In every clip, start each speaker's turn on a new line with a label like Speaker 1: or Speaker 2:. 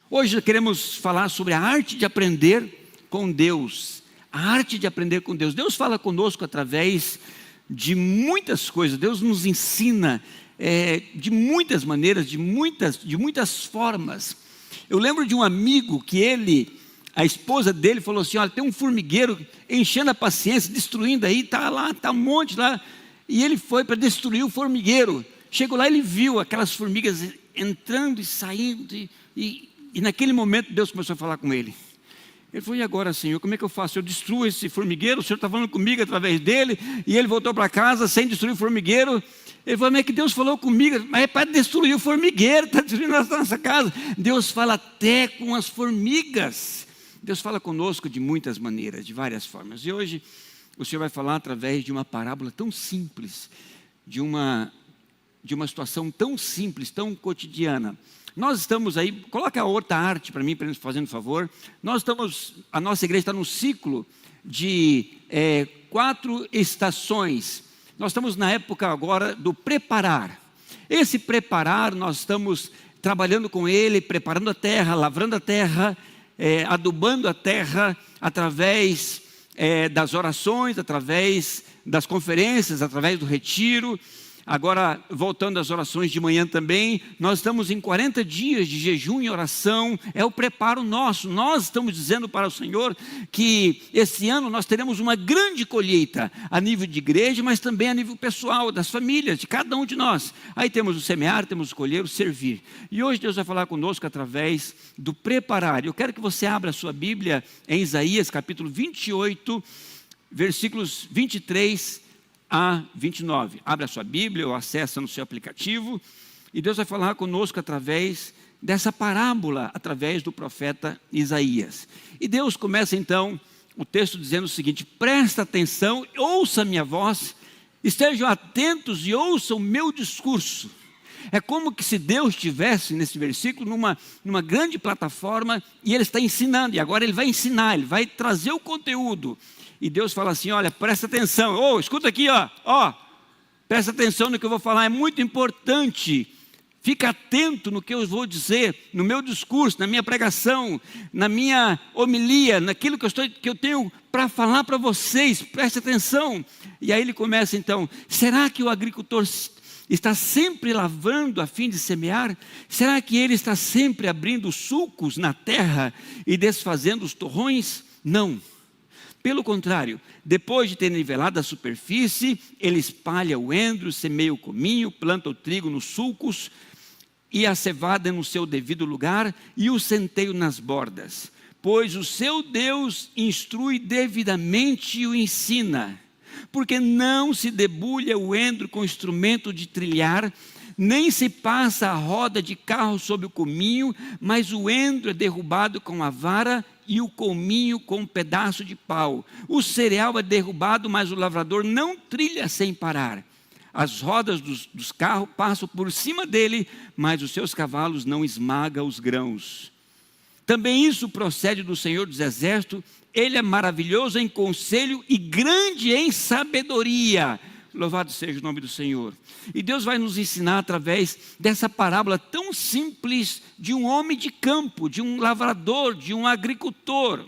Speaker 1: Hoje queremos falar sobre a arte de aprender com Deus. A arte de aprender com Deus. Deus fala conosco através de muitas coisas. Deus nos ensina de muitas maneiras, de muitas formas. Eu lembro de um amigo que a esposa dele falou assim: olha, tem um formigueiro enchendo a paciência, destruindo aí, está lá, está um monte lá. E ele foi para destruir o formigueiro. Chegou lá, ele viu aquelas formigas entrando e saindo. E naquele momento Deus começou a falar com ele. Ele falou: e agora, Senhor, como é que eu faço? Eu destruo esse formigueiro, o Senhor está falando comigo através dele. E ele voltou para casa sem destruir o formigueiro. Ele falou: mas é que Deus falou comigo, mas é para destruir o formigueiro, está destruindo a nossa casa. Deus fala até com as formigas. Deus fala conosco de muitas maneiras, de várias formas. E hoje o Senhor vai falar através de uma parábola tão simples, de uma situação tão simples, tão cotidiana. Nós estamos aí, coloca a outra arte para mim, fazendo favor. A nossa igreja está num ciclo de 4 estações. Nós estamos na época agora do preparar. Esse preparar, nós estamos trabalhando com ele, preparando a terra, lavrando a terra, adubando a terra, através das orações, através das conferências, através do retiro. Agora, voltando às orações de manhã também, nós estamos em 40 dias de jejum e oração, é o preparo nosso. Nós estamos dizendo para o Senhor que esse ano nós teremos uma grande colheita, a nível de igreja, mas também a nível pessoal, das famílias, de cada um de nós. Aí temos o semear, temos o colher, o servir. E hoje Deus vai falar conosco através do preparar. Eu quero que você abra a sua Bíblia em Isaías capítulo 28, versículos 23 a 29. Abre a sua Bíblia ou acessa no seu aplicativo. E Deus vai falar conosco através dessa parábola, através do profeta Isaías. E Deus começa então o texto dizendo o seguinte: presta atenção, ouça a minha voz, estejam atentos e ouçam o meu discurso. É como que se Deus estivesse nesse versículo numa grande plataforma e Ele está ensinando. E agora Ele vai ensinar, Ele vai trazer o conteúdo. E Deus fala assim: olha, presta atenção, escuta aqui, presta atenção no que eu vou falar, é muito importante, fica atento no que eu vou dizer, no meu discurso, na minha pregação, na minha homilia, naquilo que eu tenho para falar para vocês, preste atenção. E aí ele começa então: será que o agricultor está sempre lavrando a fim de semear? Será que ele está sempre abrindo sulcos na terra e desfazendo os torrões? Não. Pelo contrário, depois de ter nivelado a superfície, ele espalha o endro, semeia o cominho, planta o trigo nos sulcos e a cevada no seu devido lugar e o centeio nas bordas. Pois o seu Deus instrui devidamente e o ensina. Porque não se debulha o endro com instrumento de trilhar, nem se passa a roda de carro sobre o cominho, mas o endro é derrubado com a vara e o cominho com um pedaço de pau. O cereal é derrubado, mas o lavrador não trilha sem parar. As rodas dos carros passam por cima dele, mas os seus cavalos não esmagam os grãos. Também isso procede do Senhor dos Exércitos. Ele é maravilhoso em conselho e grande em sabedoria. Louvado seja o nome do Senhor. E Deus vai nos ensinar através dessa parábola tão simples de um homem de campo, de um lavrador, de um agricultor.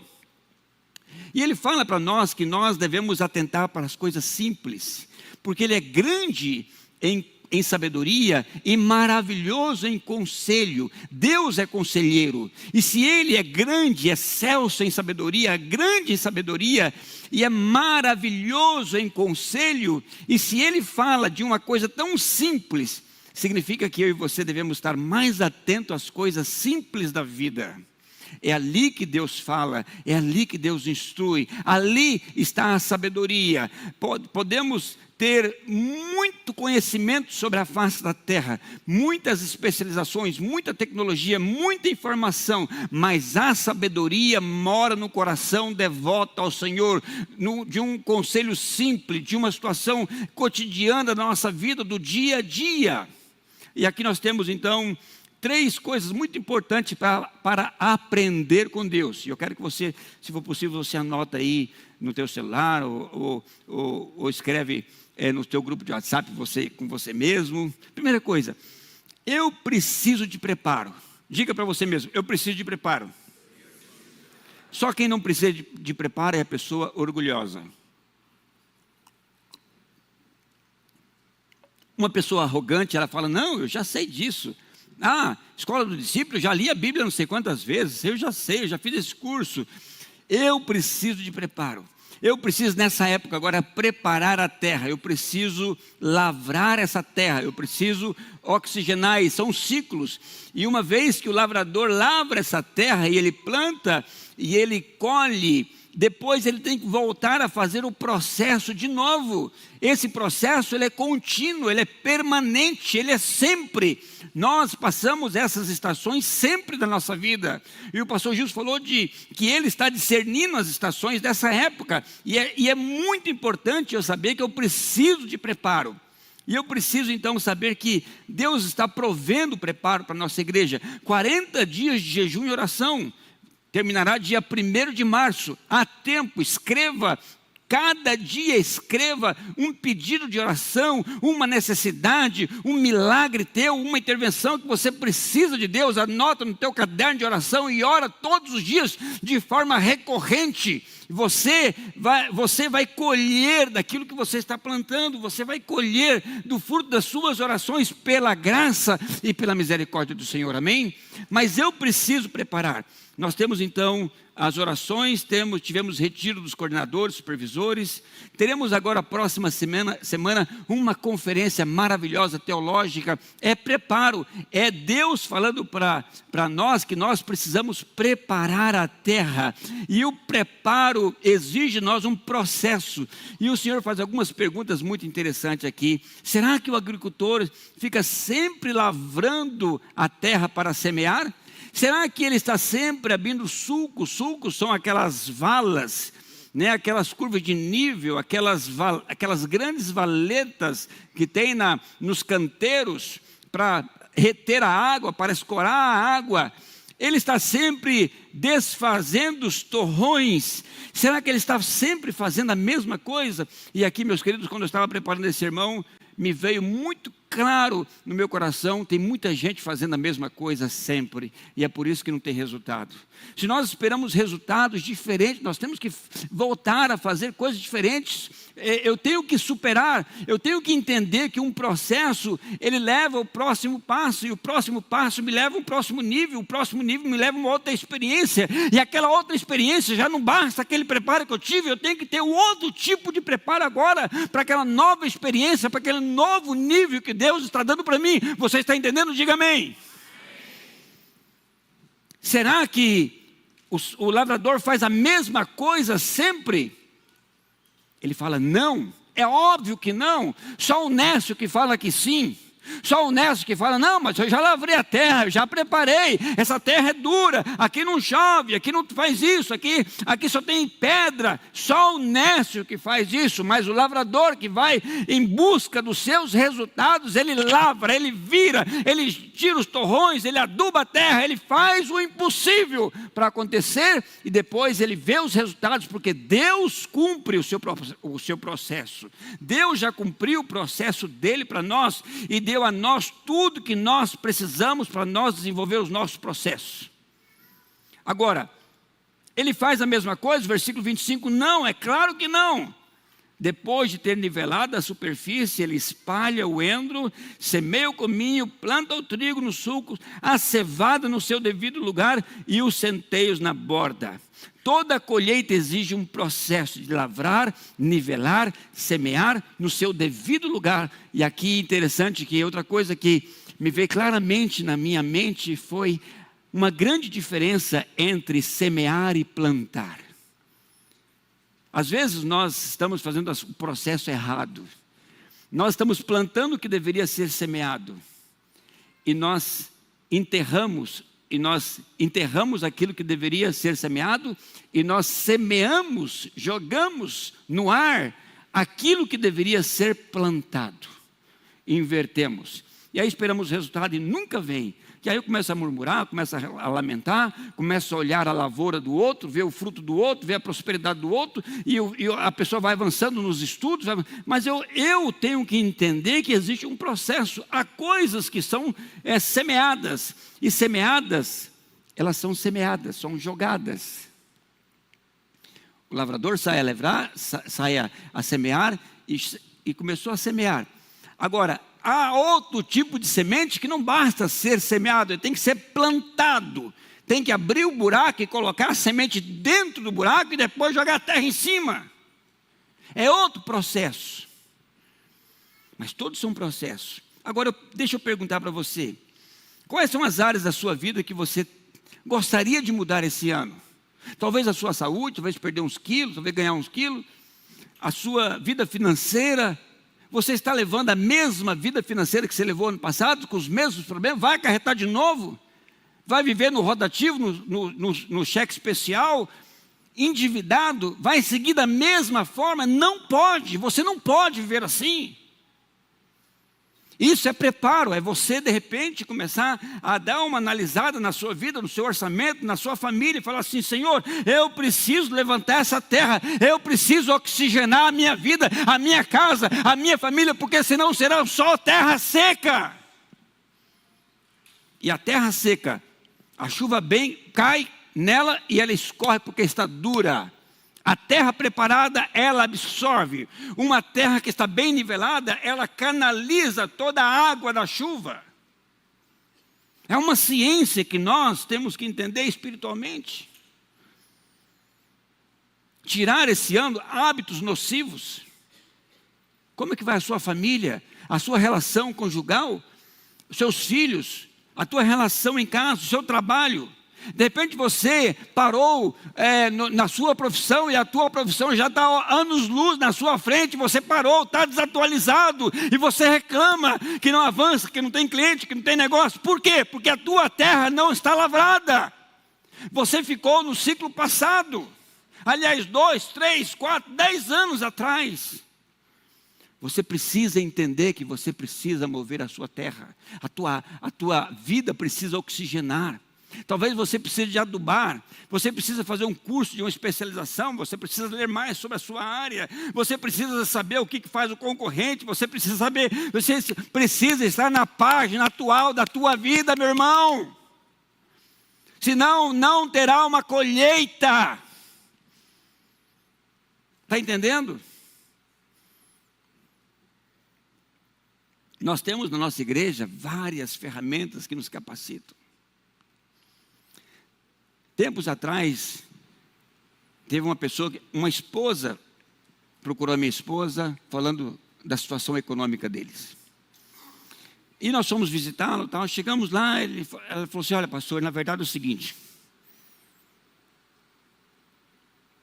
Speaker 1: E ele fala para nós que nós devemos atentar para as coisas simples, porque ele é grande em sabedoria e maravilhoso em conselho. Deus é conselheiro, e se ele é grande, excelso em sabedoria, grande em sabedoria e é maravilhoso em conselho, e se ele fala de uma coisa tão simples, significa que eu e você devemos estar mais atentos às coisas simples da vida. É ali que Deus fala, é ali que Deus instrui, ali está a sabedoria. Podemos ter muito conhecimento sobre a face da terra, muitas especializações, muita tecnologia, muita informação, mas a sabedoria mora no coração devoto ao Senhor, de um conselho simples, de uma situação cotidiana da nossa vida, do dia a dia. E aqui nós temos então 3 coisas muito importantes para aprender com Deus. E eu quero que você, se for possível, você anota aí no teu celular ou escreve no teu grupo de WhatsApp com você mesmo. Primeira coisa, eu preciso de preparo. Diga para você mesmo: eu preciso de preparo. Só quem não precisa de preparo é a pessoa orgulhosa. Uma pessoa arrogante, ela fala: não, eu já sei disso. Escola do discípulo, eu já li a Bíblia não sei quantas vezes, eu já sei, eu já fiz esse curso. Eu preciso de preparo. Eu preciso nessa época agora preparar a terra, eu preciso lavrar essa terra, eu preciso oxigenar, e são ciclos. E uma vez que o lavrador lavra essa terra e ele planta e ele colhe, depois ele tem que voltar a fazer o processo de novo. Esse processo ele é contínuo, ele é permanente, ele é sempre. Nós passamos essas estações sempre da nossa vida. E o pastor Gilson falou que ele está discernindo as estações dessa época. E é muito importante eu saber que eu preciso de preparo. E eu preciso então saber que Deus está provendo preparo para a nossa igreja. 40 dias de jejum e oração. Terminará dia 1º de março. Há tempo, escreva. Cada dia escreva um pedido de oração, uma necessidade, um milagre teu, uma intervenção que você precisa de Deus. Anota no teu caderno de oração e ora todos os dias de forma recorrente. Você vai colher daquilo que você está plantando, você vai colher do fruto das suas orações pela graça e pela misericórdia do Senhor, amém? Mas eu preciso preparar. Nós temos então as orações, tivemos retiro dos coordenadores, supervisores. Teremos agora a próxima semana uma conferência maravilhosa teológica. É preparo, é Deus falando para nós que nós precisamos preparar a terra. E o preparo exige de nós um processo. E o Senhor faz algumas perguntas muito interessantes aqui. Será que o agricultor fica sempre lavrando a terra para semear? Será que ele está sempre abrindo sulcos? Sulcos são aquelas valas, né? Aquelas curvas de nível, aquelas grandes valetas que tem nos canteiros para reter a água, para escoar a água. Ele está sempre desfazendo os torrões. Será que ele está sempre fazendo a mesma coisa? E aqui, meus queridos, quando eu estava preparando esse sermão, me veio muito claro no meu coração, tem muita gente fazendo a mesma coisa sempre, e é por isso que não tem resultado. Se nós esperamos resultados diferentes, nós temos que voltar a fazer coisas diferentes. Eu tenho que superar, eu tenho que entender que um processo, ele leva ao próximo passo, e o próximo passo me leva a um próximo nível, o próximo nível me leva a uma outra experiência, e aquela outra experiência já não basta aquele preparo que eu tive, eu tenho que ter um outro tipo de preparo agora, para aquela nova experiência, para aquele novo nível que Deus está dando para mim. Você está entendendo? Diga amém. Será que o lavrador faz a mesma coisa sempre? Ele fala não. É óbvio que não. Só o nécio que fala que sim. Só o nécio que fala: não, mas eu já lavrei a terra, eu já preparei, essa terra é dura, aqui não chove, aqui não faz isso, aqui só tem pedra. Só o nécio que faz isso. Mas o lavrador que vai em busca dos seus resultados, ele lavra, ele vira, ele tira os torrões, ele aduba a terra, ele faz o impossível para acontecer, e depois ele vê os resultados, porque Deus cumpre o seu processo. Deus já cumpriu o processo dele para nós, e deu a nós tudo que nós precisamos para nós desenvolver os nossos processos. Agora, ele faz a mesma coisa, versículo 25, não, é claro que não. Depois de ter nivelado a superfície, ele espalha o endro, semeia o cominho, planta o trigo nos sulcos, a cevada no seu devido lugar e os centeios na borda. Toda colheita exige um processo de lavrar, nivelar, semear no seu devido lugar. E aqui interessante que outra coisa que me veio claramente na minha mente foi uma grande diferença entre semear e plantar. Às vezes nós estamos fazendo o processo errado. Nós estamos plantando o que deveria ser semeado. E nós enterramos aquilo que deveria ser semeado, e nós semeamos, jogamos no ar aquilo que deveria ser plantado. Invertemos. E aí esperamos resultado e nunca vem. Que aí eu começo a murmurar, começo a lamentar, começo a olhar a lavoura do outro, ver o fruto do outro, ver a prosperidade do outro, e a pessoa vai avançando nos estudos, mas eu tenho que entender que existe um processo. Há coisas que são semeadas, e semeadas, elas são semeadas, são jogadas. O lavrador sai a semear e começou a semear. Agora, há outro tipo de semente que não basta ser semeado, ele tem que ser plantado. Tem que abrir o buraco e colocar a semente dentro do buraco e depois jogar a terra em cima. É outro processo. Mas todos são processos. Agora, deixa eu perguntar para você. Quais são as áreas da sua vida que você gostaria de mudar esse ano? Talvez a sua saúde, talvez perder uns quilos, talvez ganhar uns quilos. A sua vida financeira. Você está levando a mesma vida financeira que você levou ano passado, com os mesmos problemas? Vai acarretar de novo? Vai viver no rotativo, no cheque especial, endividado? Vai seguir da mesma forma? Não pode, você não pode viver assim. Isso é preparo, é você de repente começar a dar uma analisada na sua vida, no seu orçamento, na sua família e falar assim: Senhor, eu preciso levantar essa terra, eu preciso oxigenar a minha vida, a minha casa, a minha família, porque senão será só terra seca. E a terra seca, a chuva cai nela e ela escorre porque está dura. A terra preparada, ela absorve. Uma terra que está bem nivelada, ela canaliza toda a água da chuva. É uma ciência que nós temos que entender espiritualmente. Tirar esse ano hábitos nocivos. Como é que vai a sua família, a sua relação conjugal, os seus filhos, a tua relação em casa, o seu trabalho? De repente você parou na sua profissão e a tua profissão já está anos-luz na sua frente, você parou, está desatualizado e você reclama que não avança, que não tem cliente, que não tem negócio. Por quê? Porque a tua terra não está lavrada. Você ficou no ciclo passado, aliás 2, 3, 4, 10 anos atrás. Você precisa entender que você precisa mover a sua terra, a tua vida precisa oxigenar. Talvez você precise de adubar, você precisa fazer um curso de uma especialização, você precisa ler mais sobre a sua área, você precisa saber o que faz o concorrente, você precisa estar na página atual da tua vida, meu irmão. Senão não terá uma colheita. Está entendendo? Nós temos na nossa igreja várias ferramentas que nos capacitam. Tempos atrás, teve uma esposa, procurou a minha esposa, falando da situação econômica deles. E nós fomos visitá-lo, chegamos lá, ela falou assim: olha, pastor, na verdade é o seguinte,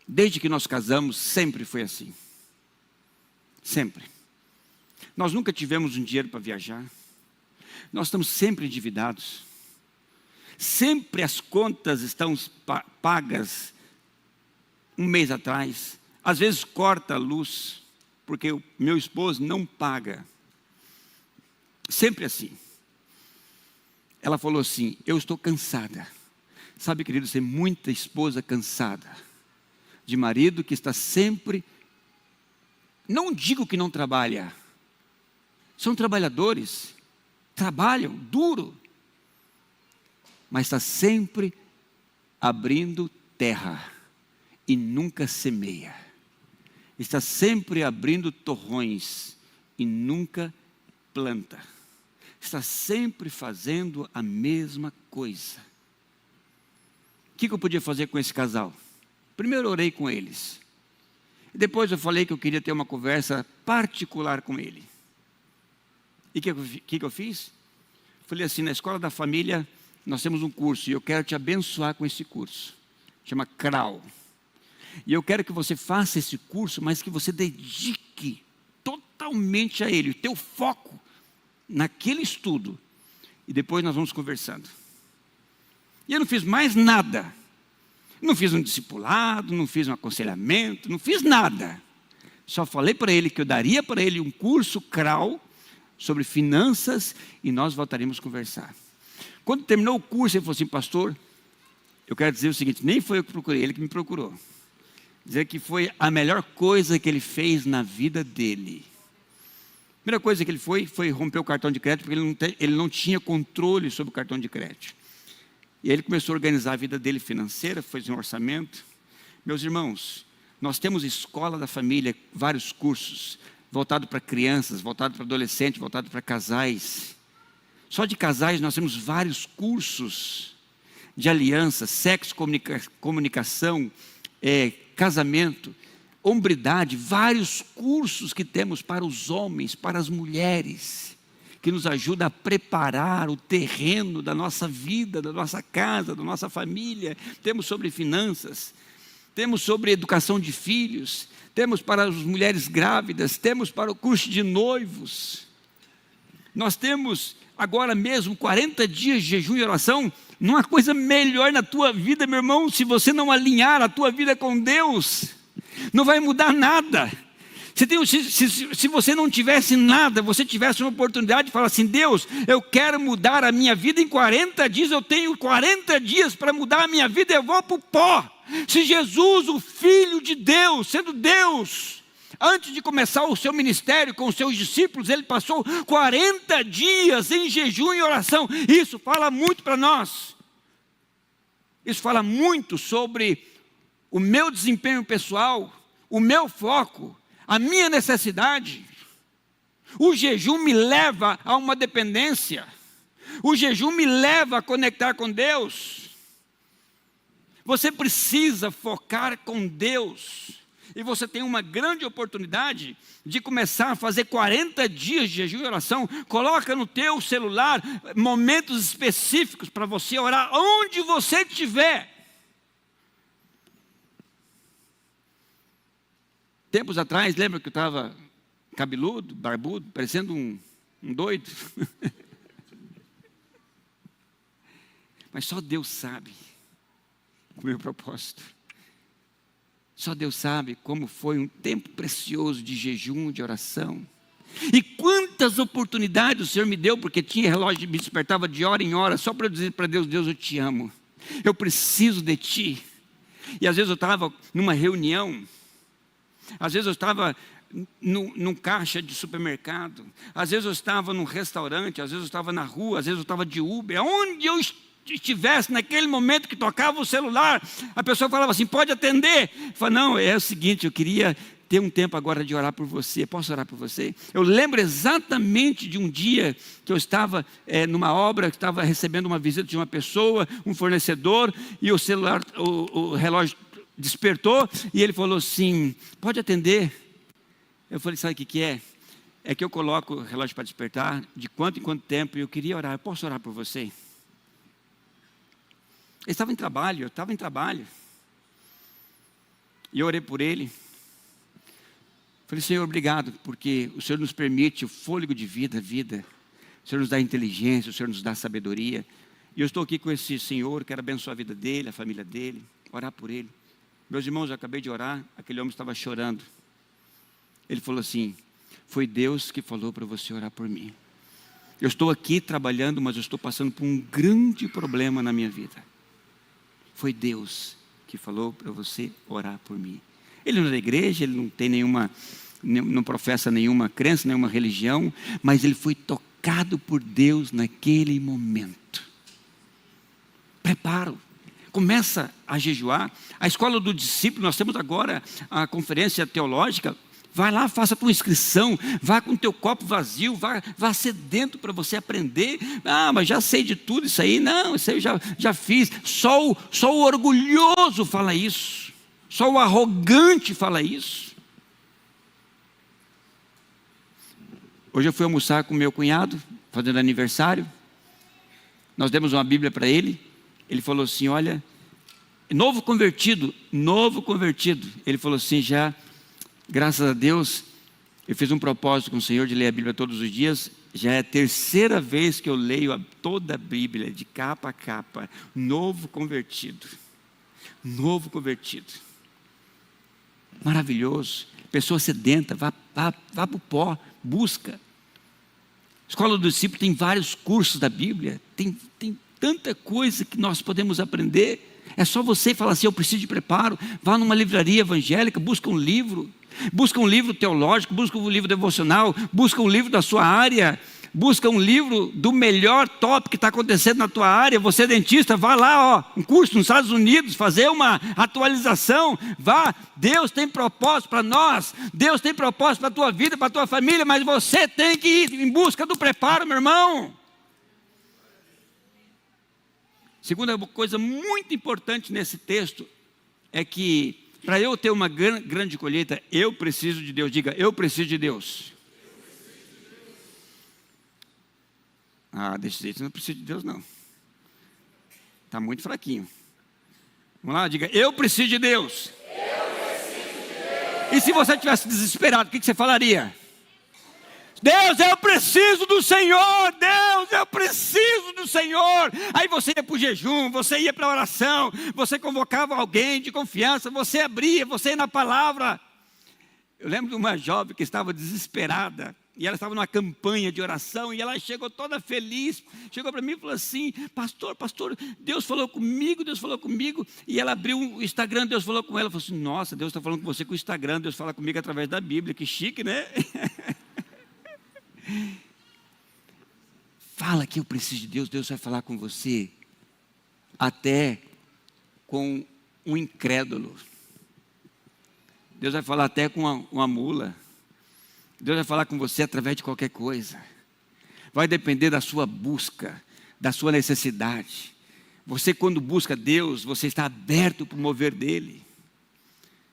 Speaker 1: desde que nós casamos, sempre foi assim. Sempre. Nós nunca tivemos um dinheiro para viajar, nós estamos sempre endividados. Sempre as contas estão pagas um mês atrás. Às vezes corta a luz, porque o meu esposo não paga. Sempre assim. Ela falou assim: eu estou cansada. Sabe, querido, tem muita esposa cansada de marido que está sempre, não digo que não trabalha, são trabalhadores, trabalham duro, mas está sempre abrindo terra e nunca semeia. Está sempre abrindo torrões e nunca planta. Está sempre fazendo a mesma coisa. O que eu podia fazer com esse casal? Primeiro eu orei com eles. Depois eu falei que eu queria ter uma conversa particular com ele. E o que eu fiz? Falei assim: na Escola da Família nós temos um curso e eu quero te abençoar com esse curso. Chama CRAU. E eu quero que você faça esse curso, mas que você dedique totalmente a ele, o teu foco naquele estudo. E depois nós vamos conversando. E eu não fiz mais nada. Não fiz um discipulado, não fiz um aconselhamento, não fiz nada. Só falei para ele que eu daria para ele um curso CRAU sobre finanças e nós voltaríamos a conversar. Quando terminou o curso, ele falou assim: pastor, eu quero dizer o seguinte, nem foi eu que procurei, ele que me procurou. Dizer que foi a melhor coisa que ele fez na vida dele. A primeira coisa que ele foi romper o cartão de crédito, porque ele não tinha controle sobre o cartão de crédito. E aí ele começou a organizar a vida dele financeira, fez um orçamento. Meus irmãos, nós temos Escola da Família, vários cursos, voltado para crianças, voltado para adolescentes, voltado para casais. Só de casais nós temos vários cursos de aliança, sexo, comunicação, casamento, hombridade, vários cursos que temos para os homens, para as mulheres, que nos ajuda a preparar o terreno da nossa vida, da nossa casa, da nossa família. Temos sobre finanças, temos sobre educação de filhos, temos para as mulheres grávidas, temos para o curso de noivos. Nós temos agora mesmo 40 dias de jejum e oração. Não há coisa melhor na tua vida, meu irmão, se você não alinhar a tua vida com Deus, não vai mudar nada. Se você não tivesse nada, você tivesse uma oportunidade de falar assim: Deus, eu quero mudar a minha vida em 40 dias, eu tenho 40 dias para mudar a minha vida, eu vou para o pó. Se Jesus, o Filho de Deus, sendo Deus, antes de começar o seu ministério com os seus discípulos, ele passou 40 dias em jejum e oração. Isso fala muito para nós. Isso fala muito sobre o meu desempenho pessoal, o meu foco, a minha necessidade. O jejum me leva a uma dependência. O jejum me leva a conectar com Deus. Você precisa focar com Deus. E você tem uma grande oportunidade de começar a fazer 40 dias de jejum e oração. Coloca no teu celular momentos específicos para você orar onde você estiver. Tempos atrás, lembra que eu estava cabeludo, barbudo, parecendo um doido? Mas só Deus sabe o meu propósito. Só Deus sabe como foi um tempo precioso de jejum, de oração. E quantas oportunidades o Senhor me deu, porque tinha relógio que me despertava de hora em hora, só para eu dizer para Deus: Deus, eu te amo, eu preciso de ti. E às vezes eu estava numa reunião, às vezes eu estava num caixa de supermercado, às vezes eu estava num restaurante, às vezes eu estava na rua, às vezes eu estava de Uber, aonde eu estivesse, naquele momento que tocava o celular, a pessoa falava assim: pode atender? Eu falava: não, é o seguinte, eu queria ter um tempo agora de orar por você, posso orar por você? Eu lembro exatamente de um dia que eu estava numa obra, que estava recebendo uma visita de uma pessoa, um fornecedor, e o celular, o relógio despertou, e ele falou assim: pode atender? Eu falei: sabe o que é? É que eu coloco o relógio para despertar, de quanto em quanto tempo, e eu queria orar, eu posso orar por você? Ele estava em trabalho, eu estava em trabalho. E eu orei por ele. Falei: Senhor, obrigado, porque o Senhor nos permite o fôlego de vida. O Senhor nos dá inteligência, o Senhor nos dá sabedoria. E eu estou aqui com esse senhor, quero abençoar a vida dele, a família dele, orar por ele. Meus irmãos, eu acabei de orar, aquele homem estava chorando. Ele falou assim: foi Deus que falou para você orar por mim. Eu estou aqui trabalhando, mas eu estou passando por um grande problema na minha vida. Foi Deus que falou para você orar por mim. Ele não é da igreja, ele não tem não professa nenhuma crença, nenhuma religião, mas ele foi tocado por Deus naquele momento. Preparo. Começa a jejuar. A escola do discípulo, nós temos agora a conferência teológica. Vai lá, faça a tua inscrição, vá com o teu copo vazio, vá sedento para você aprender. Ah, mas já sei de tudo isso aí. Não, isso aí eu já fiz. Só o orgulhoso fala isso. Só o arrogante fala isso. Hoje eu fui almoçar com meu cunhado, fazendo aniversário. Nós demos uma Bíblia para ele. Ele falou assim: olha, novo convertido. Ele falou assim: já... graças a Deus, eu fiz um propósito com o Senhor de ler a Bíblia todos os dias. Já é a terceira vez que eu leio toda a Bíblia, de capa a capa. Novo convertido. Maravilhoso. Pessoa sedenta, vá para o pó, busca. Escola do Discípulo tem vários cursos da Bíblia. Tem tanta coisa que nós podemos aprender. É só você falar assim: eu preciso de preparo. Vá numa livraria evangélica, busca um livro teológico, busca um livro devocional, busca um livro da sua área, busca um livro do melhor top que está acontecendo na tua área. Você é dentista, vá lá, um curso nos Estados Unidos, fazer uma atualização. Vá, Deus tem propósito para nós, Deus tem propósito para a tua vida, para a tua família, mas você tem que ir em busca do preparo, meu irmão. Segunda coisa muito importante nesse texto é que, para eu ter uma grande colheita, eu preciso de Deus. Diga: eu preciso de Deus. Desse jeito, não preciso de Deus não. Está muito fraquinho. Vamos lá, diga: eu preciso de Deus. E se você estivesse desesperado, o que você falaria? Deus, eu preciso do Senhor. Deus, eu preciso do Senhor. Aí você ia para o jejum, você ia para a oração, você convocava alguém de confiança, você abria, você ia na palavra. Eu lembro de uma jovem que estava desesperada, e ela estava numa campanha de oração, e ela chegou toda feliz, chegou para mim e falou assim: pastor, Deus falou comigo, e ela abriu o Instagram, Deus falou com ela, falou assim: nossa, Deus está falando com você com o Instagram, Deus fala comigo através da Bíblia, que chique, né? Fala que eu preciso de Deus, Deus vai falar com você, até com um incrédulo. Deus vai falar até com uma mula. Deus vai falar com você através de qualquer coisa. Vai depender da sua busca, da sua necessidade. Você, quando busca Deus, você está aberto para o mover dEle.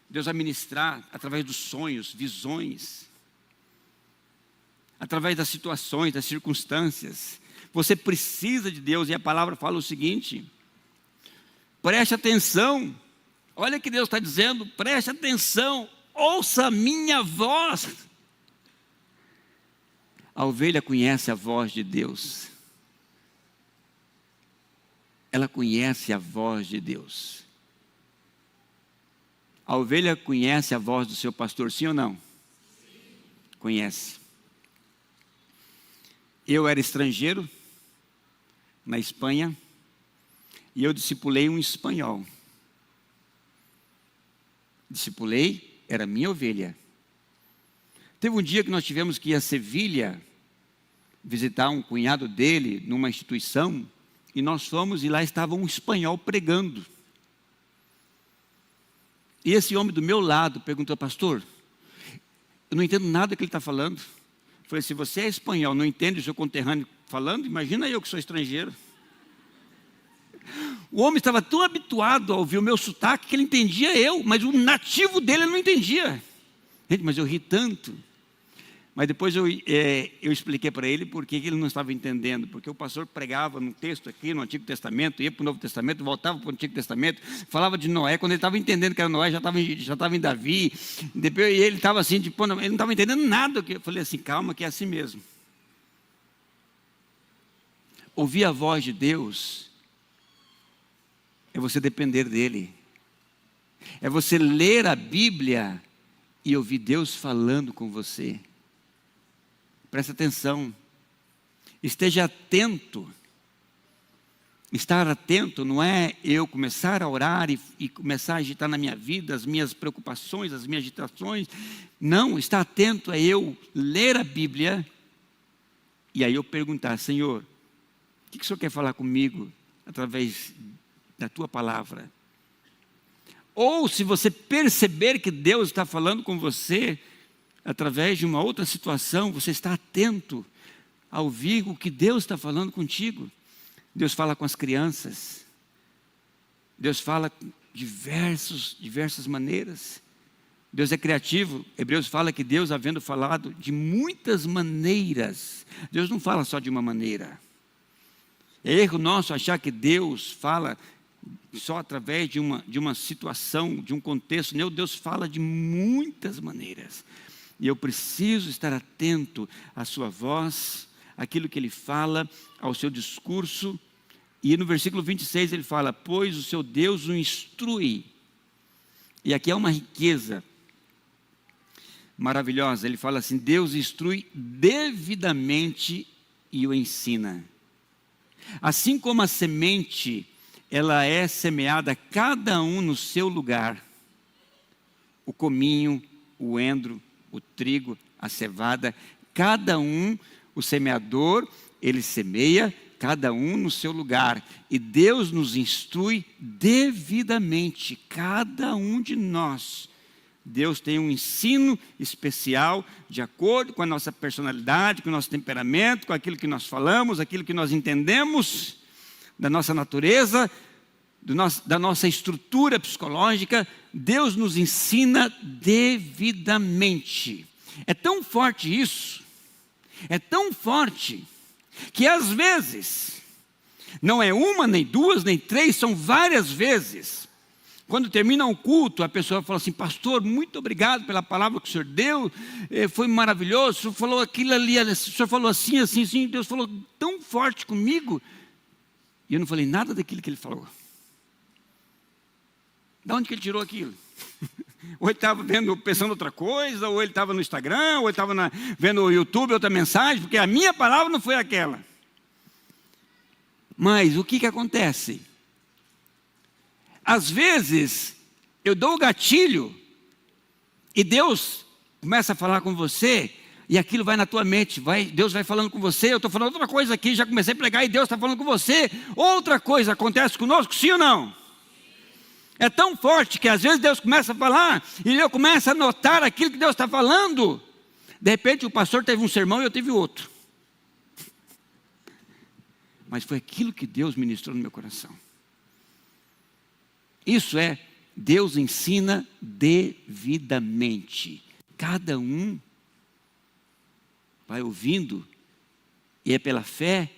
Speaker 1: Deus vai ministrar através dos sonhos, visões, através das situações, das circunstâncias. Você precisa de Deus, e a palavra fala o seguinte: preste atenção. Olha o que Deus está dizendo: preste atenção, ouça a minha voz. A ovelha conhece a voz de Deus. Ela conhece a voz de Deus. A ovelha conhece a voz do seu pastor, sim ou não? Sim. Conhece. Eu era estrangeiro na Espanha, e eu discipulei um espanhol. Discipulei, era minha ovelha. Teve um dia que nós tivemos que ir a Sevilha visitar um cunhado dele numa instituição, e nós fomos, e lá estava um espanhol pregando. E esse homem do meu lado perguntou: pastor, eu não entendo nada que ele está falando. Eu falei: se você é espanhol, não entende o seu conterrâneo falando, imagina eu que sou estrangeiro. O homem estava tão habituado a ouvir o meu sotaque que ele entendia eu, mas o nativo dele ele não entendia. Gente, mas eu ri tanto. Mas depois eu expliquei para ele por que ele não estava entendendo. Porque o pastor pregava num texto aqui, no Antigo Testamento, ia para o Novo Testamento, voltava para o Antigo Testamento, falava de Noé. Quando ele estava entendendo que era Noé, já estava em Davi. Depois ele estava assim, tipo, ele não estava entendendo nada. Eu falei assim: calma, que é assim mesmo. Ouvir a voz de Deus é você depender dEle. É você ler a Bíblia e ouvir Deus falando com você. Presta atenção, esteja atento. Estar atento não é eu começar a orar e começar a agitar na minha vida as minhas preocupações, as minhas agitações. Não, estar atento é eu ler a Bíblia e aí eu perguntar: Senhor, o que o Senhor quer falar comigo através da tua palavra? Ou se você perceber que Deus está falando com você através de uma outra situação, você está atento a ouvir o que Deus está falando contigo. Deus fala com as crianças. Deus fala de diversas maneiras. Deus é criativo. Hebreus fala que Deus, havendo falado de muitas maneiras, Deus não fala só de uma maneira. É erro nosso achar que Deus fala só através de uma situação, de um contexto. Não, Deus fala de muitas maneiras. E eu preciso estar atento à sua voz, àquilo que Ele fala, ao seu discurso. E no versículo 26 ele fala: pois o seu Deus o instrui. E aqui é uma riqueza maravilhosa. Ele fala assim: Deus instrui devidamente e o ensina. Assim como a semente, ela é semeada cada um no seu lugar. O cominho, o endro, o trigo, a cevada, cada um, o semeador, ele semeia, cada um no seu lugar. E Deus nos instrui devidamente, cada um de nós. Deus tem um ensino especial, de acordo com a nossa personalidade, com o nosso temperamento, com aquilo que nós falamos, aquilo que nós entendemos, da nossa natureza, da nossa estrutura psicológica. Deus nos ensina devidamente. É tão forte isso, é tão forte, que às vezes, não é uma, nem duas, nem três, são várias vezes. Quando termina um culto, a pessoa fala assim: pastor, muito obrigado pela palavra que o senhor deu, foi maravilhoso, o senhor falou aquilo ali, o senhor falou assim, assim, assim, Deus falou tão forte comigo, e eu não falei nada daquilo que ele falou. De onde que ele tirou aquilo? Ou ele estava pensando outra coisa, ou ele estava no Instagram, ou ele estava vendo o YouTube, outra mensagem, porque a minha palavra não foi aquela. Mas o que acontece? Às vezes, eu dou o gatilho, e Deus começa a falar com você, e aquilo vai na tua mente, Deus vai falando com você. Eu estou falando outra coisa aqui, já comecei a pregar, e Deus está falando com você. Outra coisa acontece conosco, sim ou não? É tão forte que às vezes Deus começa a falar, e eu começo a notar aquilo que Deus está falando. De repente o pastor teve um sermão e eu tive outro. Mas foi aquilo que Deus ministrou no meu coração. Isso é, Deus ensina devidamente. Cada um vai ouvindo, e é pela fé,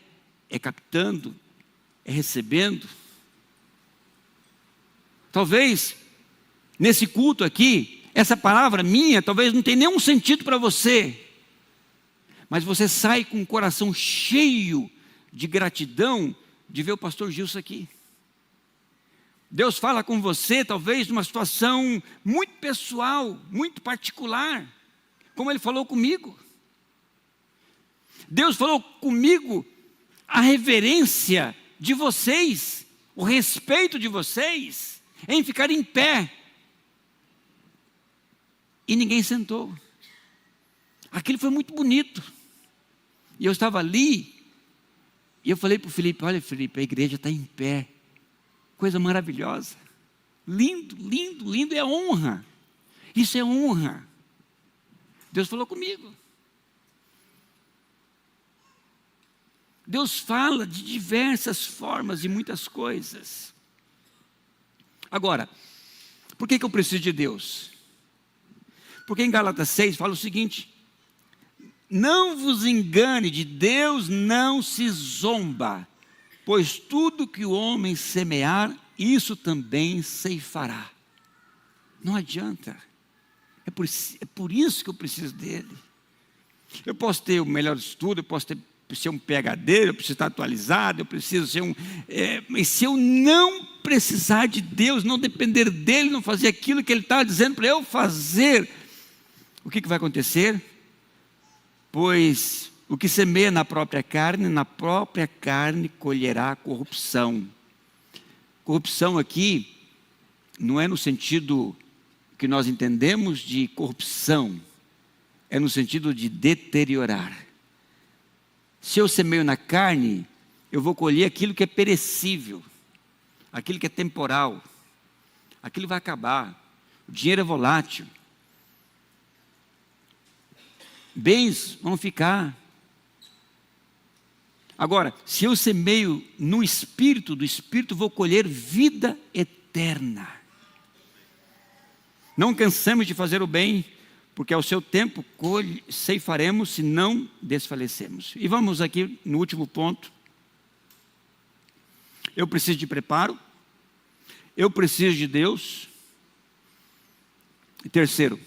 Speaker 1: é captando, é recebendo. Talvez, nesse culto aqui, essa palavra minha, talvez não tenha nenhum sentido para você. Mas você sai com o coração cheio de gratidão de ver o pastor Gilson aqui. Deus fala com você, talvez, numa situação muito pessoal, muito particular, como Ele falou comigo. Deus falou comigo a reverência de vocês, o respeito de vocês, em ficar em pé. E ninguém sentou. Aquilo foi muito bonito. E eu estava ali, e eu falei para o Felipe: olha, Felipe, a igreja está em pé. Coisa maravilhosa. Lindo, lindo, lindo, é honra. Isso é honra. Deus falou comigo. Deus fala de diversas formas e muitas coisas. Agora, por que eu preciso de Deus? Porque em Gálatas 6 fala o seguinte: não vos engane, de Deus não se zomba, pois tudo que o homem semear, isso também ceifará. Não adianta. É por isso que eu preciso dele. Eu posso ter o melhor estudo, eu posso ser um PhD, eu preciso estar atualizado, eu preciso ser mas se eu não precisar de Deus, não depender dele, não fazer aquilo que ele está dizendo para eu fazer, o que vai acontecer? Pois o que semeia na própria carne colherá corrupção. Corrupção aqui não é no sentido que nós entendemos de corrupção, é no sentido de deteriorar. Se eu semeio na carne, eu vou colher aquilo que é perecível, aquilo que é temporal, aquilo vai acabar. O dinheiro é volátil, bens vão ficar. Agora, se eu semeio no Espírito, do Espírito vou colher vida eterna. Não cansemos de fazer o bem, porque ao seu tempo ceifaremos se não desfalecemos. E vamos aqui no último ponto. Eu preciso de preparo, eu preciso de Deus. E terceiro,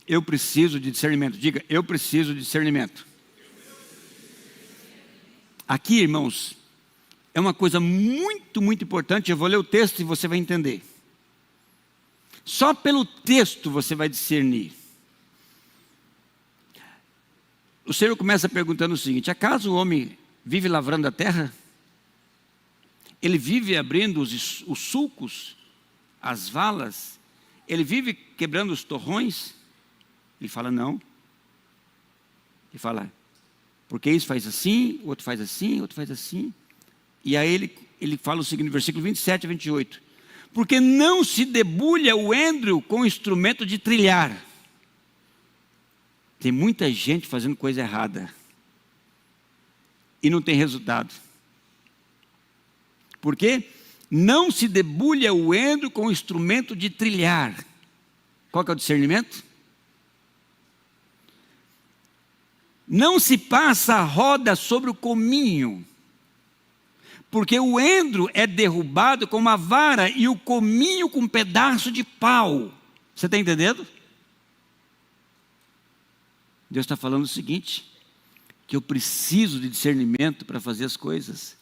Speaker 1: eu preciso de discernimento. Diga, eu preciso de discernimento. Aqui, irmãos, é uma coisa muito, muito importante. Eu vou ler o texto e você vai entender. Só pelo texto você vai discernir. O Senhor começa perguntando o seguinte: acaso o homem vive lavrando a terra? ele vive abrindo os sulcos, as valas, ele vive quebrando os torrões? Ele fala, não. Ele fala, porque isso faz assim, outro faz assim, outro faz assim. E aí ele fala o seguinte, versículo 27 a 28. Porque não se debulha o endro com instrumento de trilhar. Tem muita gente fazendo coisa errada. E não tem resultado. Por quê? Não se debulha o endro com instrumento de trilhar. Qual que é o discernimento? Não se passa a roda sobre o cominho, porque o endro é derrubado com uma vara e o cominho com um pedaço de pau. Você está entendendo? Deus está falando o seguinte, que eu preciso de discernimento para fazer as coisas.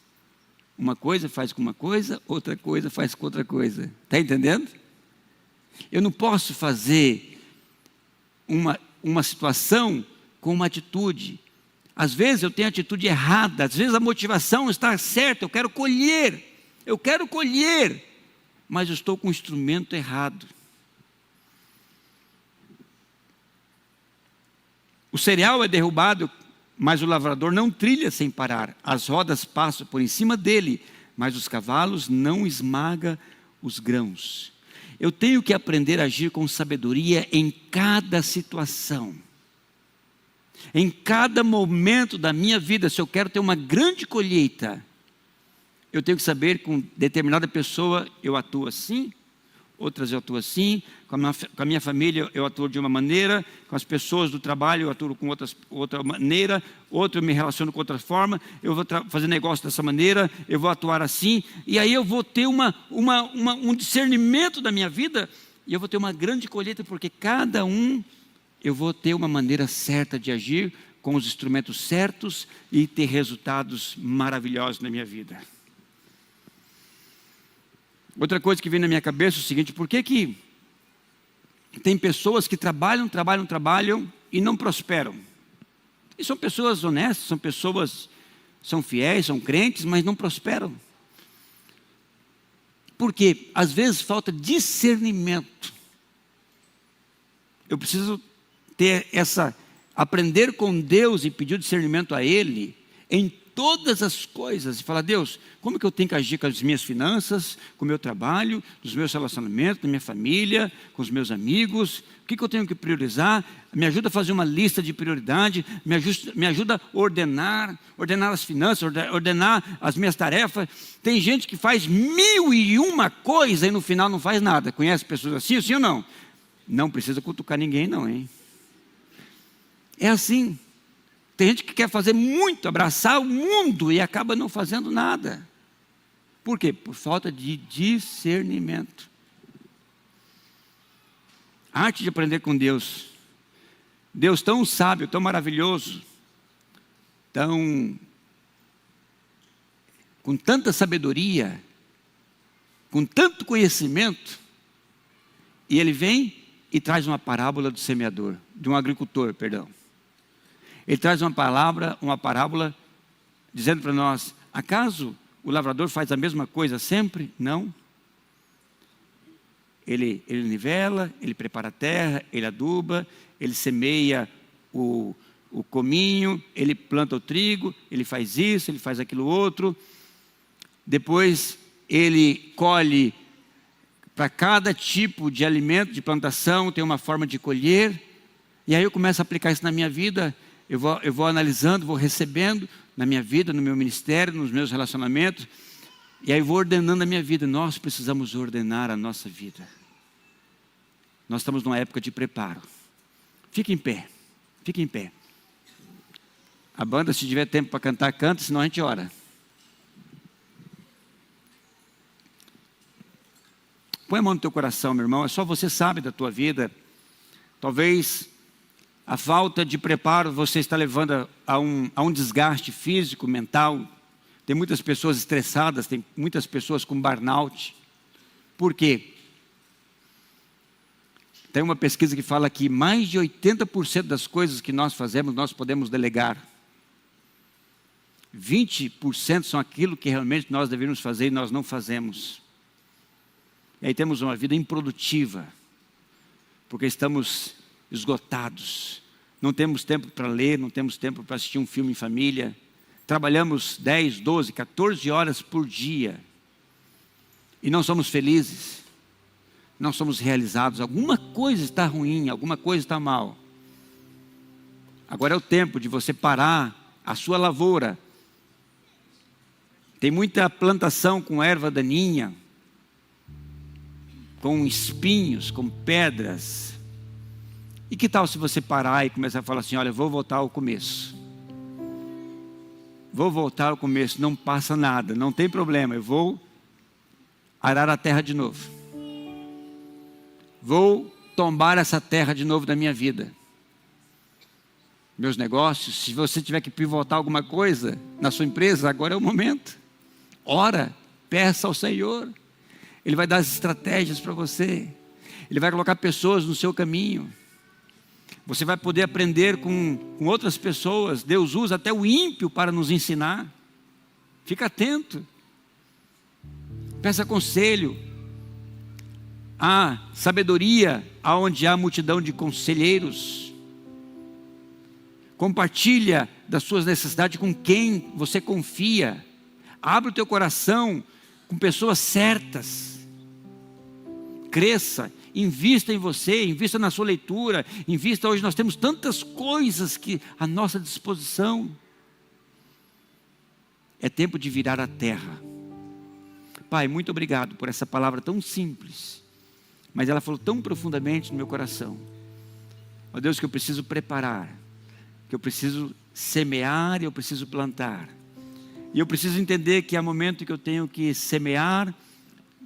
Speaker 1: Uma coisa faz com uma coisa, outra coisa faz com outra coisa. Está entendendo? Eu não posso fazer uma situação com uma atitude. Às vezes eu tenho atitude errada, às vezes a motivação está certa, eu quero colher, mas eu estou com o instrumento errado. O cereal é derrubado, mas o lavrador não trilha sem parar. As rodas passam por em cima dele, mas os cavalos não esmagam os grãos. Eu tenho que aprender a agir com sabedoria em cada situação. Em cada momento da minha vida, se eu quero ter uma grande colheita, eu tenho que saber que com determinada pessoa eu atuo assim, outras eu atuo assim, com a minha família eu atuo de uma maneira, com as pessoas do trabalho eu atuo com outra maneira, outro eu me relaciono com outra forma, eu vou fazer negócio dessa maneira, eu vou atuar assim, e aí eu vou ter um discernimento da minha vida, e eu vou ter uma grande colheita, porque cada um eu vou ter uma maneira certa de agir, com os instrumentos certos, e ter resultados maravilhosos na minha vida. Outra coisa que vem na minha cabeça é o seguinte, por que tem pessoas que trabalham e não prosperam? E são pessoas honestas, são fiéis, são crentes, mas não prosperam. Porque às vezes falta discernimento. Eu preciso aprender com Deus e pedir discernimento a Ele em todas as coisas e falar, Deus, como que eu tenho que agir com as minhas finanças, com o meu trabalho, nos meus relacionamentos, na minha família, com os meus amigos, o que eu tenho que priorizar? Me ajuda a fazer uma lista de prioridade, me ajuda a ordenar as finanças, ordenar as minhas tarefas. Tem gente que faz 1001 coisa e no final não faz nada. Conhece pessoas assim, sim ou não? Não precisa cutucar ninguém não, hein? É assim. Tem gente que quer fazer muito, abraçar o mundo e acaba não fazendo nada. Por quê? Por falta de discernimento. A arte de aprender com Deus. Deus tão sábio, tão maravilhoso, com tanta sabedoria, com tanto conhecimento, e Ele vem e traz uma parábola do semeador, de um agricultor, perdão. Ele traz uma parábola dizendo para nós, acaso o lavrador faz a mesma coisa sempre? Não. Ele nivela, ele prepara a terra, ele aduba, ele semeia o cominho, ele planta o trigo, ele faz isso, ele faz aquilo outro. Depois ele colhe, para cada tipo de alimento, de plantação, tem uma forma de colher. E aí eu começo a aplicar isso na minha vida. Eu vou analisando, vou recebendo na minha vida, no meu ministério, nos meus relacionamentos. E aí vou ordenando a minha vida. Nós precisamos ordenar a nossa vida. Nós estamos numa época de preparo. Fique em pé. Fique em pé. A banda, se tiver tempo para cantar, canta, senão a gente ora. Põe a mão no teu coração, meu irmão. É só você sabe da tua vida. Talvez a falta de preparo você está levando a um desgaste físico, mental. Tem muitas pessoas estressadas, tem muitas pessoas com burnout. Por quê? Tem uma pesquisa que fala que mais de 80% das coisas que nós fazemos, nós podemos delegar. 20% são aquilo que realmente nós deveríamos fazer e nós não fazemos. E aí temos uma vida improdutiva, porque estamos esgotados. Não temos tempo para ler, não temos tempo para assistir um filme em família. Trabalhamos 10, 12, 14 horas por dia. E não somos felizes. Não somos realizados. Alguma coisa está ruim, alguma coisa está mal. Agora é o tempo de você parar a sua lavoura. Tem muita plantação com erva daninha, com espinhos, com pedras. E que tal se você parar e começar a falar assim, olha, vou voltar ao começo. Vou voltar ao começo, não passa nada, não tem problema, eu vou arar a terra de novo. Vou tombar essa terra de novo da minha vida. Meus negócios, se você tiver que pivotar alguma coisa na sua empresa, agora é o momento. Ora, peça ao Senhor. Ele vai dar as estratégias para você. Ele vai colocar pessoas no seu caminho. Você vai poder aprender com outras pessoas. Deus usa até o ímpio para nos ensinar. Fica atento. Peça conselho. Há sabedoria aonde há multidão de conselheiros. Compartilha das suas necessidades com quem você confia. Abre o teu coração com pessoas certas. Cresça, invista em você, invista na sua leitura, invista. Hoje nós temos tantas coisas que à nossa disposição. É tempo de virar a terra. Pai, muito obrigado por essa palavra tão simples, mas ela falou tão profundamente no meu coração. Ó Deus, que eu preciso preparar, que eu preciso semear e eu preciso plantar. E eu preciso entender que há momento que eu tenho que semear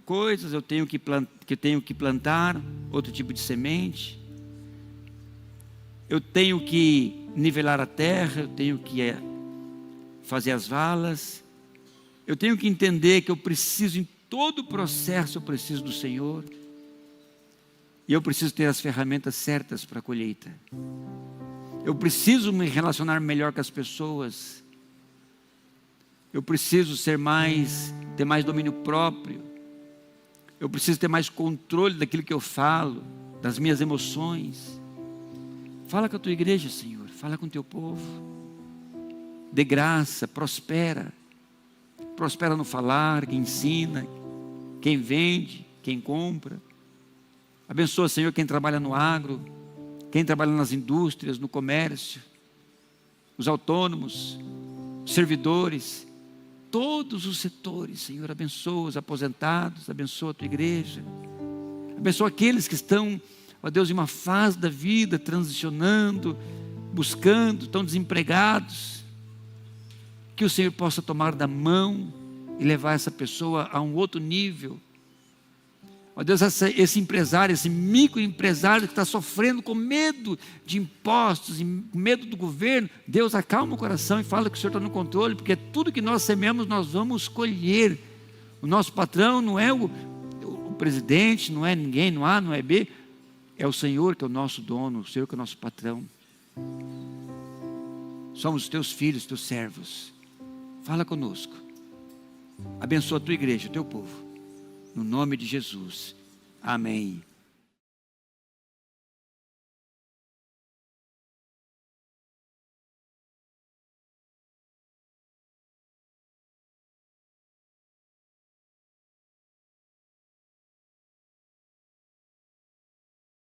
Speaker 1: coisas, eu tenho que plantar outro tipo de semente. Eu tenho que nivelar a terra, eu tenho que fazer as valas. Eu tenho que entender que eu preciso, em todo o processo, eu preciso do Senhor. E eu preciso ter as ferramentas certas para a colheita. Eu preciso me relacionar melhor com as pessoas. Eu preciso ter mais domínio próprio. Eu preciso ter mais controle daquilo que eu falo, das minhas emoções. Fala com a tua igreja, Senhor. Fala com o teu povo. Dê graça, prospera. Prospera no falar, quem ensina, quem vende, quem compra. Abençoa, Senhor, quem trabalha no agro, quem trabalha nas indústrias, no comércio, os autônomos, os servidores, todos os setores, Senhor. Abençoa os aposentados, abençoa a tua igreja, abençoa aqueles que estão, ó Deus, em uma fase da vida, transicionando, buscando, estão desempregados. Que o Senhor possa tomar da mão e levar essa pessoa a um outro nível. Ó Deus, esse empresário, esse microempresário que está sofrendo com medo de impostos, medo do governo, Deus, acalma o coração e fala que o Senhor está no controle, porque tudo que nós sememos nós vamos colher. O nosso patrão não é o presidente, não é ninguém, não A, não é B, é o Senhor que é o nosso dono, o Senhor que é o nosso patrão. Somos os teus filhos, teus servos. Fala conosco. Abençoa a tua igreja, o teu povo. No nome de Jesus. Amém.